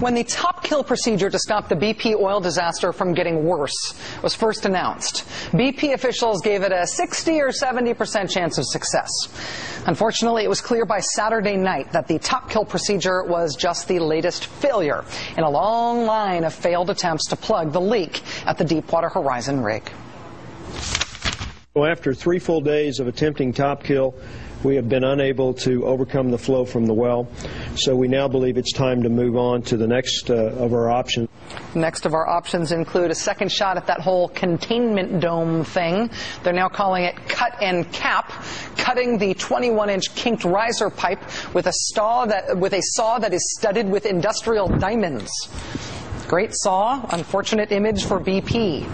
When the top kill procedure to stop the BP oil disaster from getting worse was first announced, BP officials gave it a 60 or 70% chance of success. Unfortunately, it was clear by Saturday night that the top kill procedure was just the latest failure in a long line of failed attempts to plug the leak at the Deepwater Horizon rig. Well, after 3 full days of attempting top kill, we have been unable to overcome the flow from the well, so we now believe it's time to move on to the next of our options. Next of our options include a second shot at that whole containment dome thing. They're now calling it cut and cap, cutting the 21-inch kinked riser pipe with a saw that is studded with industrial diamonds. Great saw, unfortunate image for BP.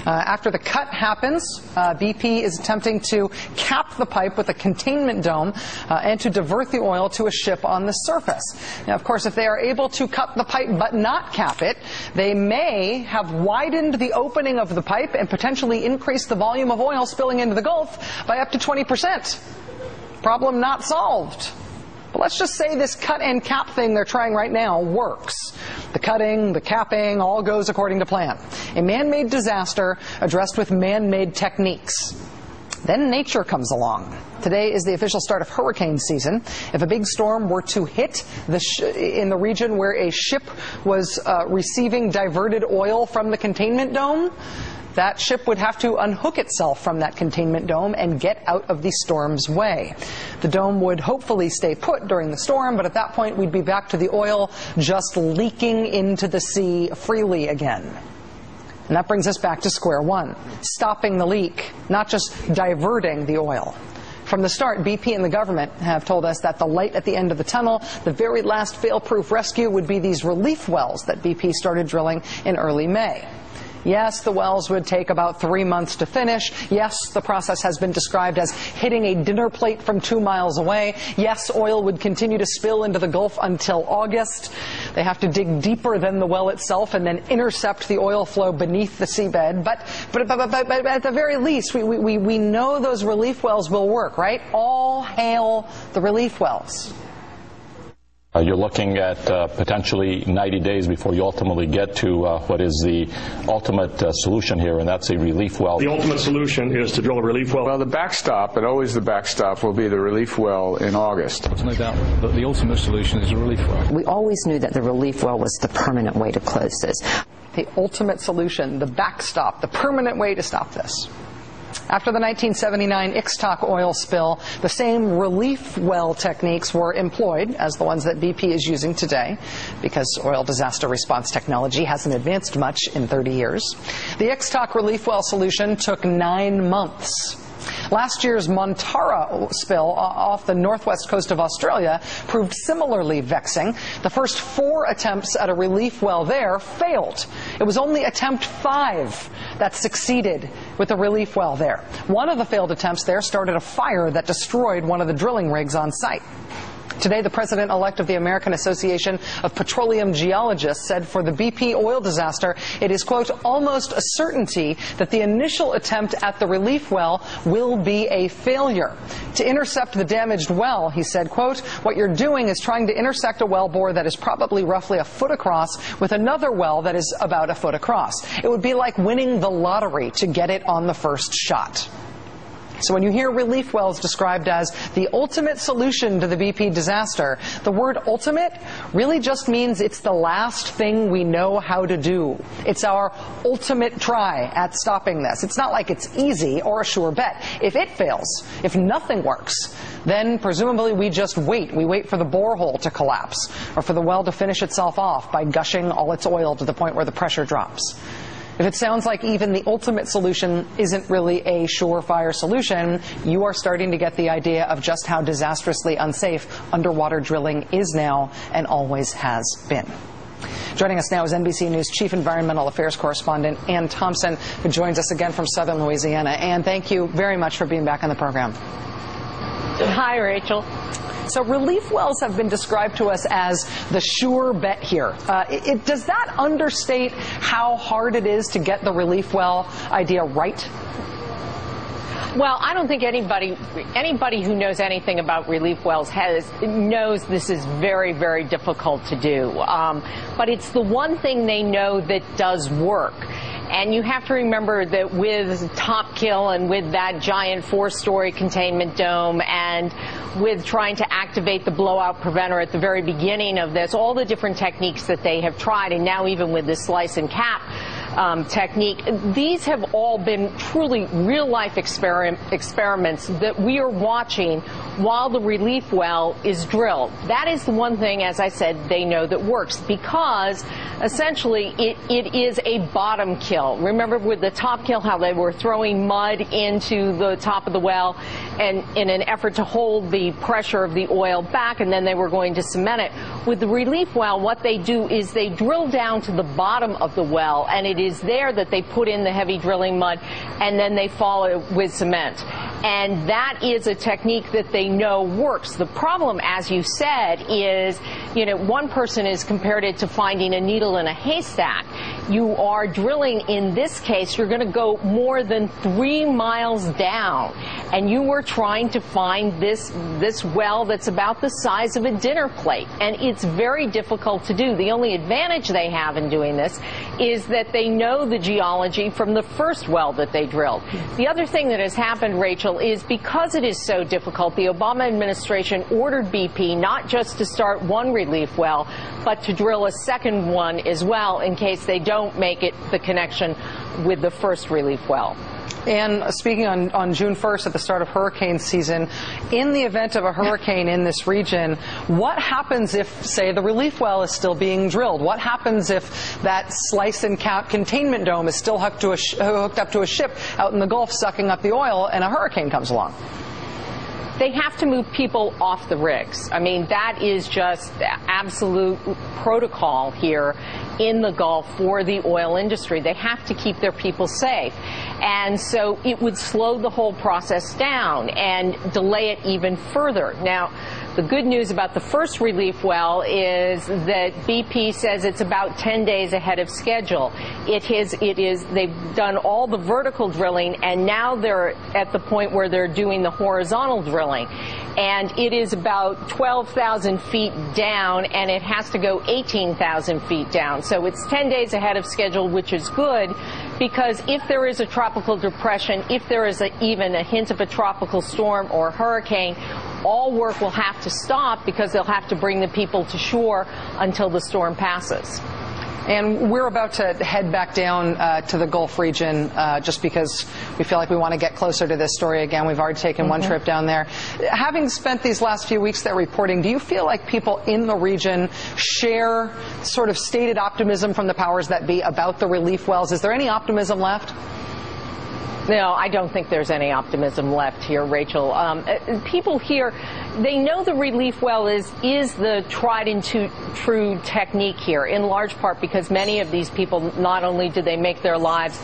After the cut happens, BP is attempting to cap the pipe with a containment dome and to divert the oil to a ship on the surface. Now, of course, if they are able to cut the pipe but not cap it, they may have widened the opening of the pipe and potentially increased the volume of oil spilling into the Gulf by up to 20%. Problem not solved. But let's just say this cut and cap thing they're trying right now works. The cutting, the capping, all goes according to plan. A man-made disaster addressed with man-made techniques. Then nature comes along. Today is the official start of hurricane season. If a big storm were to hit in the region where a ship was receiving diverted oil from the containment dome, that ship would have to unhook itself from that containment dome and get out of the storm's way. The dome would hopefully stay put during the storm, but at that point we'd be back to the oil just leaking into the sea freely again. And that brings us back to square one, stopping the leak, not just diverting the oil. From the start, BP and the government have told us that the light at the end of the tunnel, the very last fail-proof rescue, would be these relief wells that BP started drilling in early May. Yes, the wells would take about 3 months to finish. Yes, the process has been described as hitting a dinner plate from 2 miles away. Yes, oil would continue to spill into the Gulf until August. They have to dig deeper than the well itself and then intercept the oil flow beneath the seabed. But at the very least, we know those relief wells will work, right? All hail the relief wells. You're looking at potentially 90 days before you ultimately get to what is the ultimate solution here, and that's a relief well. The ultimate solution is to drill a relief well. Well, the backstop, and always the backstop, will be the relief well in August. There's no doubt that the ultimate solution is a relief well. We always knew that the relief well was the permanent way to close this. The ultimate solution, the backstop, the permanent way to stop this. After the 1979 Ixtoc oil spill, the same relief well techniques were employed as the ones that BP is using today, because oil disaster response technology hasn't advanced much in 30 years. The Ixtoc relief well solution took 9 months. Last year's Montara spill off the northwest coast of Australia proved similarly vexing. The first 4 attempts at a relief well there failed. It was only attempt 5 that succeeded with the relief well there. One of the failed attempts there started a fire that destroyed one of the drilling rigs on site. Today, the president-elect of the American Association of Petroleum Geologists said for the BP oil disaster, it is, quote, almost a certainty that the initial attempt at the relief well will be a failure. To intercept the damaged well, he said, quote, what you're doing is trying to intersect a well bore that is probably roughly a foot across with another well that is about a foot across. It would be like winning the lottery to get it on the first shot. So when you hear relief wells described as the ultimate solution to the BP disaster, the word ultimate really just means it's the last thing we know how to do. It's our ultimate try at stopping this. It's not like it's easy or a sure bet. If it fails, if nothing works, then presumably we just wait. We wait for the borehole to collapse or for the well to finish itself off by gushing all its oil to the point where the pressure drops. If it sounds like even the ultimate solution isn't really a surefire solution, you are starting to get the idea of just how disastrously unsafe underwater drilling is now and always has been. Joining us now is NBC News Chief Environmental Affairs Correspondent Ann Thompson, who joins us again from southern Louisiana. Ann, thank you very much for being back on the program. Hi, Rachel. So relief wells have been described to us as the sure bet here. Does that understate how hard it is to get the relief well idea right? Well, I don't think anybody who knows anything about relief wells knows this is very, very difficult to do. But it's the one thing they know that does work. And you have to remember that with top kill and with that giant 4-story containment dome and with trying to activate the blowout preventer at the very beginning of this, all the different techniques that they have tried, and now even with this slice and cap technique, these have all been truly real-life experiments that we are watching while the relief well is drilled. That is the one thing, as I said, they know that works, because essentially it is a bottom kill. Remember with the top kill how they were throwing mud into the top of the well and in an effort to hold the pressure of the oil back, and then they were going to cement it. With the relief well, what they do is they drill down to the bottom of the well, and it is there that they put in the heavy drilling mud, and then they follow it with cement. And that is a technique that they know works. The problem, as you said, is, one person has compared it to finding a needle in a haystack. You are drilling, in this case, you're going to go more than 3 miles down, and you are trying to find this well that's about the size of a dinner plate, and it's very difficult to do. The only advantage they have in doing this is that they know the geology from the first well that they drilled. The other thing that has happened, Rachel, is because it is so difficult, the Obama administration ordered BP not just to start one relief well, but to drill a second one as well in case they don't make it the connection with the first relief well. And speaking on June 1st at the start of hurricane season, in the event of a hurricane in this region, what happens if, say, the relief well is still being drilled? What happens if that slice and cap containment dome is still hooked up to a ship out in the Gulf sucking up the oil and a hurricane comes along? They have to move people off the rigs. I mean, that is just absolute protocol here in the Gulf for the oil industry. They have to keep their people safe. And so it would slow the whole process down and delay it even further. Now, the good news about the first relief well is that BP says it's about 10 days ahead of schedule. They've done all the vertical drilling, and now they're at the point where they're doing the horizontal drilling. And it is about 12,000 feet down, and it has to go 18,000 feet down. So it's 10 days ahead of schedule, which is good, because if there is a tropical depression, if there is even a hint of a tropical storm or hurricane, all work will have to stop because they'll have to bring the people to shore until the storm passes. And we're about to head back down to the Gulf region just because we feel like we want to get closer to this story again. We've already taken one trip down there. Having spent these last few weeks there reporting, do you feel like people in the region share sort of stated optimism from the powers that be about the relief wells? Is there any optimism left? No, I don't think there's any optimism left here, Rachel. People here, they know the relief well is the tried and true technique here, in large part because many of these people, not only do they make their lives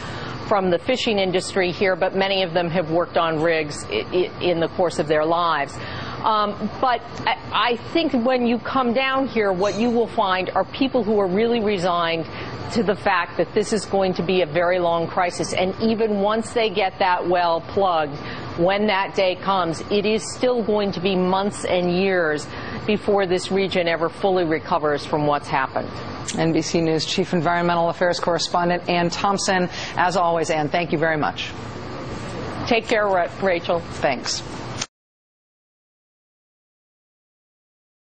from the fishing industry here, but many of them have worked on rigs in the course of their lives. But I think when you come down here, what you will find are people who are really resigned to the fact that this is going to be a very long crisis. And even once they get that well plugged, when that day comes, it is still going to be months and years before this region ever fully recovers from what's happened. NBC News Chief Environmental Affairs Correspondent Ann Thompson. As always, Ann, thank you very much. Take care, Rachel. Thanks.